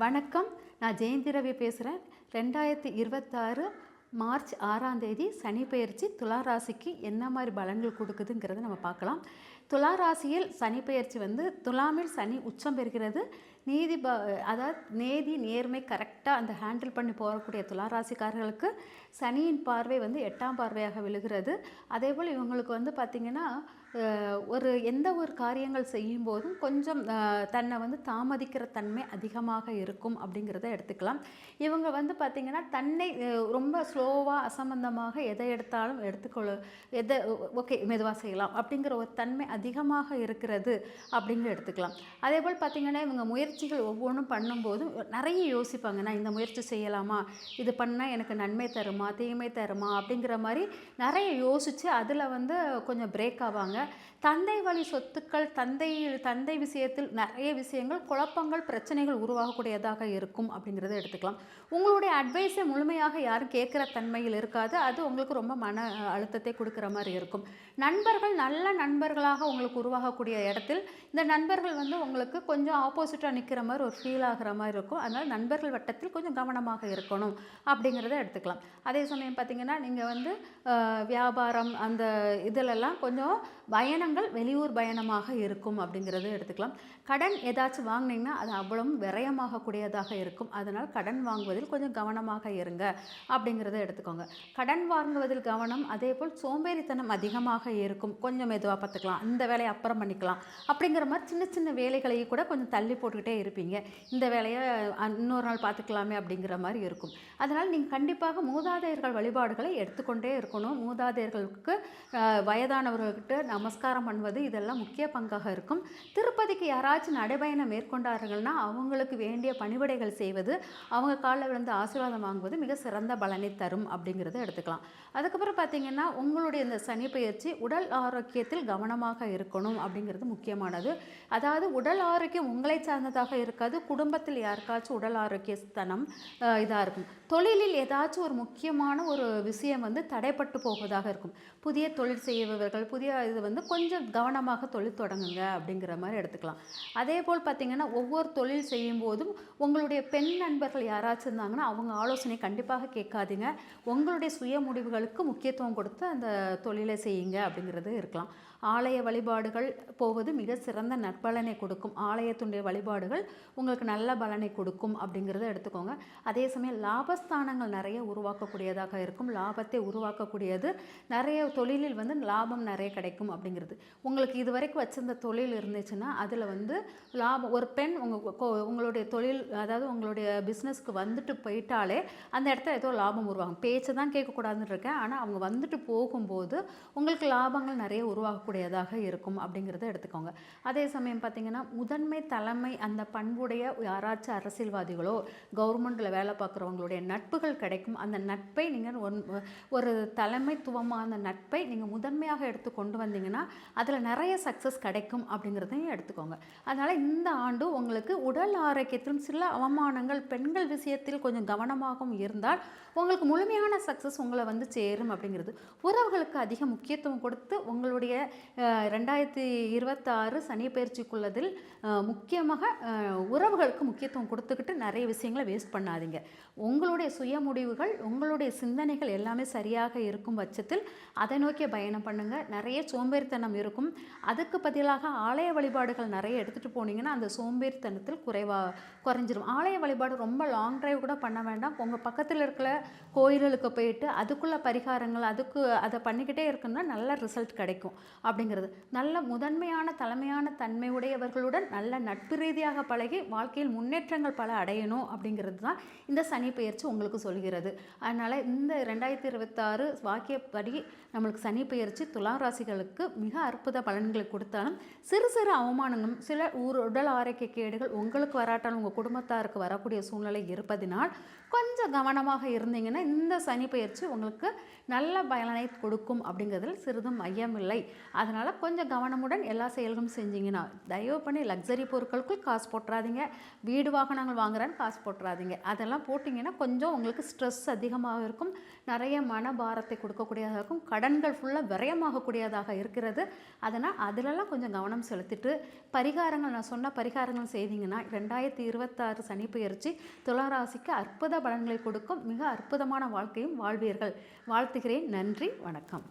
வணக்கம். நான் ஜெயந்தி ரவி பேசுகிறேன். 2026 மார்ச் 6ஆம் தேதி சனி பெயர்ச்சி துலா ராசிக்கு என்ன மாதிரி பலன்கள் கொடுக்குதுங்கிறத நம்ம பார்க்கலாம். துலா ராசியில் சனி பெயர்ச்சி துலாமில் சனி உச்சம் பெறுகிறது. அதாவது நேதி நேர்மை கரெக்டாக அந்த ஹேண்டில் பண்ணி போகக்கூடிய துலா ராசிக்காரர்களுக்கு சனியின் பார்வை 8ஆம் பார்வையாக விழுகிறது. அதேபோல் இவங்களுக்கு பார்த்திங்கன்னா எந்த ஒரு காரியங்கள் செய்யும் போதும் கொஞ்சம் தன்னை தாமதிக்கிற தன்மை அதிகமாக இருக்கும் அப்படிங்கிறத எடுத்துக்கலாம். இவங்க பார்த்திங்கன்னா தன்னை ரொம்ப ஸ்லோவாக அசம்பந்தமாக எதை எடுத்தாலும் ஓகே மெதுவாக செய்யலாம் அப்படிங்கிற ஒரு தன்மை அதிகமாக இருக்கிறது அப்படிங்கிற எடுத்துக்கலாம். அதேபோல் பார்த்திங்கன்னா இவங்க முயற்சிகள் ஒவ்வொன்றும் பண்ணும்போதும் நிறைய யோசிப்பாங்க. நான் இந்த முயற்சி செய்யலாமா, இது பண்ணால் எனக்கு நன்மை தருமா தீமை தருமா அப்படிங்கிற மாதிரி நிறைய யோசித்து அதில் கொஞ்சம் பிரேக் ஆவாங்க. தந்தை வழி சொத்துக்கள் தந்தை விஷயத்தில் நிறைய விஷயங்கள் குழப்பங்கள் பிரச்சனைகள் உருவாகக்கூடியதாக இருக்கும் அப்படிங்கிறத எடுத்துக்கலாம். உங்களுடைய அட்வைஸை முழுமையாக யாரும் கேட்குற தன்மையில் இருக்காது. அது உங்களுக்கு ரொம்ப மன அழுத்தத்தை கொடுக்குற மாதிரி இருக்கும். நண்பர்கள் நல்ல நண்பர்களாக உங்களுக்கு உருவாகக்கூடிய இடத்தில் இந்த நண்பர்கள் உங்களுக்கு கொஞ்சம் ஆப்போசிட்டாக நிற்கிற மாதிரி ஒரு ஃபீல் ஆகிற மாதிரி இருக்கும். அதனால் நண்பர்கள் வட்டத்தில் கொஞ்சம் கவனமாக இருக்கணும் அப்படிங்கிறத எடுத்துக்கலாம். அதே சமயம் பார்த்திங்கன்னா நீங்கள் வியாபாரம் அந்த இதிலெல்லாம் கொஞ்சம் பயணங்கள் வெளியூர் பயணமாக இருக்கும் அப்படிங்கிறத எடுத்துக்கலாம். கடன் ஏதாச்சும் வாங்கினீங்கன்னா அது அவ்வளவும் விரயமாகக்கூடியதாக இருக்கும். அதனால் கடன் வாங்குவதில் கொஞ்சம் கவனமாக இருங்க அப்படிங்கிறத எடுத்துக்கோங்க. கடன் வாங்குவதில் கவனம். அதே போல் சோம்பேறித்தனம் அதிகமாக இருக்கும். கொஞ்சம் மெதுவாக பார்த்துக்கலாம், இந்த வேலையை அப்புறம் பண்ணிக்கலாம் அப்படிங்கிற மாதிரி சின்ன சின்ன வேலைகளையும் கூட கொஞ்சம் தள்ளி போட்டுக்கிட்டே இருப்பீங்க. இந்த வேலையை இன்னொரு நாள் பார்த்துக்கலாமே அப்படிங்கிற மாதிரி இருக்கும். அதனால் நீங்கள் கண்டிப்பாக மூதாதையர்கள் வழிபாடுகளை எடுத்துக்கொண்டே இருக்கணும். மூதாதையர்களுக்கு வயதானவர்கள்கிட்ட நமஸ்காரம் பண்ணுவது இதெல்லாம் முக்கிய பங்காக இருக்கும். திருப்பதிக்கு யாராச்சும் நடைபயணம் மேற்கொண்டார்கள்னா அவங்களுக்கு வேண்டிய பணிவிடைகள் செய்வது, அவங்க காலில் விழுந்து ஆசீர்வாதம் வாங்குவது மிக சிறந்த பலனை தரும் அப்படிங்கிறத எடுத்துக்கலாம். அதுக்கப்புறம் பார்த்திங்கன்னா உங்களுடைய இந்த சனி பெயர்ச்சி உடல் ஆரோக்கியத்தில் கவனமாக இருக்கணும் அப்படிங்கிறது முக்கியமானது. அதாவது உடல் ஆரோக்கியம் உங்களை சார்ந்ததாக இருக்காது. குடும்பத்தில் யாருக்காச்சும் உடல் ஆரோக்கிய ஸ்தனம் இதாக இருக்கும். தொழிலில் ஏதாச்சும் ஒரு முக்கியமான ஒரு விஷயம் தடைப்பட்டு போவதாக இருக்கும். புதிய தொழில் செய்பவர்கள் புதிய இது கொஞ்சம் கவனமாக தொழில் தொடங்குங்க அப்படிங்கிற மாதிரி எடுத்துக்கலாம். அதே போல் பார்த்திங்கன்னா ஒவ்வொரு தொழில் செய்யும் போதும் உங்களுடைய பெண் நண்பர்கள் யாராச்சும் இருந்தாங்கன்னா அவங்க ஆலோசனை கண்டிப்பாக கேட்காதீங்க. உங்களுடைய சுய முடிவுகளுக்கு முக்கியத்துவம் கொடுத்து அந்த தொழிலை செய்யுங்க அப்படிங்கிறது இருக்கலாம். ஆலய வழிபாடுகள் போவது மிக சிறந்த நற்பலனை கொடுக்கும். ஆலயத்துடைய வழிபாடுகள் உங்களுக்கு நல்ல பலனை கொடுக்கும் அப்படிங்கிறத எடுத்துக்கோங்க. அதே சமயம் லாபஸ்தானங்கள் நிறைய உருவாக்கக்கூடியதாக இருக்கும். லாபத்தை உருவாக்கக்கூடியது நிறைய தொழிலில் லாபம் நிறைய கிடைக்கும் அப்படிங்கிறது. உங்களுக்கு இது வரைக்கும் வச்சிருந்த தொழில் இருந்துச்சுன்னா அதில் லாபம் ஒரு பெண் உங்களுடைய தொழில் அதாவது உங்களுடைய பிஸ்னஸ்க்கு போயிட்டாலே அந்த இடத்துல ஏதோ லாபம் உருவாகும். பேச்சு தான் கேட்கக்கூடாதுன்னு இருக்கேன், ஆனால் அவங்க போகும்போது உங்களுக்கு லாபங்கள் நிறைய உருவாகக்கூடியதாக இருக்கும் அப்படிங்கிறத எடுத்துக்கோங்க. அதே சமயம் பார்த்திங்கன்னா முதன்மை தலைமை அந்த பண்புடைய யாராச்சும் அரசியல்வாதிகளோ கவர்மெண்ட்டில் வேலை பார்க்குறவங்களுடைய நட்புகள் கிடைக்கும். அந்த நட்பை நீங்கள் ஒரு தலைமைத்துவமான நட்பை நீங்கள் முதன்மையாக எடுத்து கொண்டு வந்தீங்கன்னா அதில் நிறைய சக்ஸஸ் கிடைக்கும் அப்படிங்கிறதையும் எடுத்துக்கோங்க. அதனால் இந்த ஆண்டு உங்களுக்கு உடல் ஆரோக்கியத்திலும் சில அவமானங்கள் பெண்கள் விஷயத்தில் கொஞ்சம் கவனமாகவும் இருந்தால் உங்களுக்கு முழுமையான சக்ஸஸ் உங்களை சேரும் அப்படிங்கிறது. உறவுகளுக்கு அதிக முக்கியத்துவம் கொடுத்து உங்களுடைய 2026 சனி பயிற்சிக்குள்ளதில் முக்கியமாக உறவுகளுக்கு முக்கியத்துவம் கொடுத்துக்கிட்டு நிறைய விஷயங்களை வேஸ்ட் பண்ணாதீங்க. உங்களுடைய சுய முடிவுகள் உங்களுடைய சிந்தனைகள் எல்லாமே சரியாக இருக்கும் பட்சத்தில் அதை நோக்கிய பயணம் பண்ணுங்கள். நிறைய சோம்பேறித்தனம் இருக்கும். அதுக்கு பதிலாக ஆலய வழிபாடுகள் நிறைய எடுத்துகிட்டு போனீங்கன்னா அந்த சோம்பேறித்தனத்தில் குறைஞ்சிரும். ஆலய வழிபாடு ரொம்ப லாங் டிரைவ் கூட பண்ண வேண்டாம். உங்கள் பக்கத்தில் இருக்கிற கோயில்களுக்கு போயிட்டு அதுக்குள்ள பரிகாரங்கள் அதை பண்ணிக்கிட்டே இருக்குன்னா நல்ல ரிசல்ட் கிடைக்கும் அப்படிங்கிறது. நல்ல முதன்மையான தலைமையான தன்மையுடையவர்களுடன் நல்ல நட்பு ரீதியாக பழகி வாழ்க்கையில் முன்னேற்றங்கள் பல அடையணும் அப்படிங்கிறது தான் இந்த சனி பெயர்ச்சி உங்களுக்கு சொல்கிறது. அதனால் இந்த 2026 வாக்கியப்படி நம்மளுக்கு சனி பெயர்ச்சி துலா ராசிகளுக்கு மிக அற்புத பலன்களை கொடுத்தாலும் சிறு சிறு அவமானங்களும் சில உடல் ஆரோக்கிய கேடுகள் உங்களுக்கு வராட்டாலும் உங்கள் குடும்பத்தாருக்கு வரக்கூடிய சூழ்நிலை இருப்பதினால் கொஞ்சம் கவனமாக இருந்தீங்கன்னா இந்த சனி பெயர்ச்சி உங்களுக்கு நல்ல பலனை கொடுக்கும் அப்படிங்கிறதுல சிறிதும் ஐயமில்லை. அதனால் கொஞ்சம் கவனமுடன் எல்லா செயல்களும் செஞ்சீங்கன்னா, தயவு பண்ணி லக்ஸரி பொருட்களுக்குள் காசு போட்டுறாதீங்க. வீடு வாகனங்கள் வாங்குறேன்னு காசு போட்டுறாதீங்க. அதெல்லாம் போட்டிங்கன்னா கொஞ்சம் உங்களுக்கு ஸ்ட்ரெஸ் அதிகமாக இருக்கும். நிறைய மனபாரத்தை கொடுக்கக்கூடியதாக இருக்கும். கடன்கள் ஃபுல்லாக விரயமாகக்கூடியதாக இருக்கிறது. அதனால் அதிலெல்லாம் கொஞ்சம் கவனம் செலுத்திட்டு பரிகாரங்கள் நான் சொன்ன பரிகாரங்கள் செய்தீங்கன்னா 2026 சனி பெயர்ச்சி துலா ராசிக்கு அற்புத பலன்களை கொடுக்கும். மிக அற்புதமான வாழ்க்கையும் வாழ்வீர்கள். வாழ்த்துகிறேன். நன்றி. வணக்கம்.